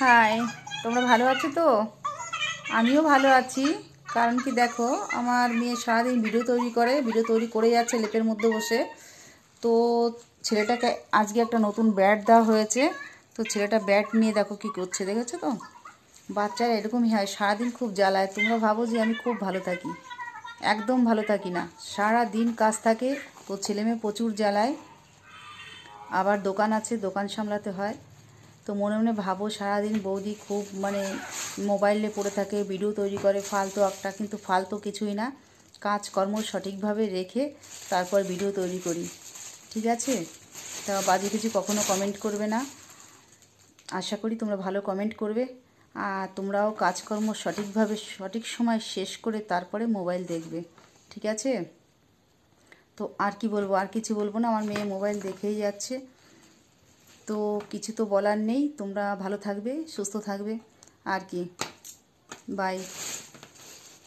High, তোমরা ভালো আছো তো? আমিও ভালো আছি। কারণ কি দেখো, আমার মেয়ে সারাদিন ভিডিও তৈরি করে যাচ্ছে লেপের মধ্যে বসে। তো ছেলেটাকে আজকে একটা নতুন ব্যাট দেওয়া হয়েছে। তো ছেলেটা ব্যাট নিয়ে দেখো কি করছে, দেখেছো তো? বাচ্চারা এরকমই হয়, সারাদিন খুব জ্বালায়। তোমরা ভাবো যে আমি খুব ভালো থাকি, একদম ভালো থাকি না। সারা দিন কাজ থাকে, তো ছেলেমেয়ে প্রচুর জ্বালায়। আবার দোকান আছে, দোকান সামলাতে হয়। তো মনে মনে ভাবো সারাদিন বৌদি খুব মোবাইলে পড়ে থাকে, ভিডিও তৈরি করে ফালতু একটা, কিন্তু ফালতু কিছুই না। কাজকর্ম সঠিকভাবে রেখে তারপর ভিডিও তৈরি করি, ঠিক আছে? তা বাজে কিছু কখনো কমেন্ট করবে না। আশা করি তোমরা ভালো কমেন্ট করবে। আর তোমরাও কাজকর্ম সঠিকভাবে সঠিক সময় শেষ করে তারপরে মোবাইল দেখবে, ঠিক আছে? তো আর কি বলবো, আর কিছু বলবো না। আমার মেয়ে মোবাইল দেখেই যাচ্ছে। তো কিছু তো বলার নেই। তোমরা ভালো থাকবে, সুস্থ থাকবে। আর কি, বাই।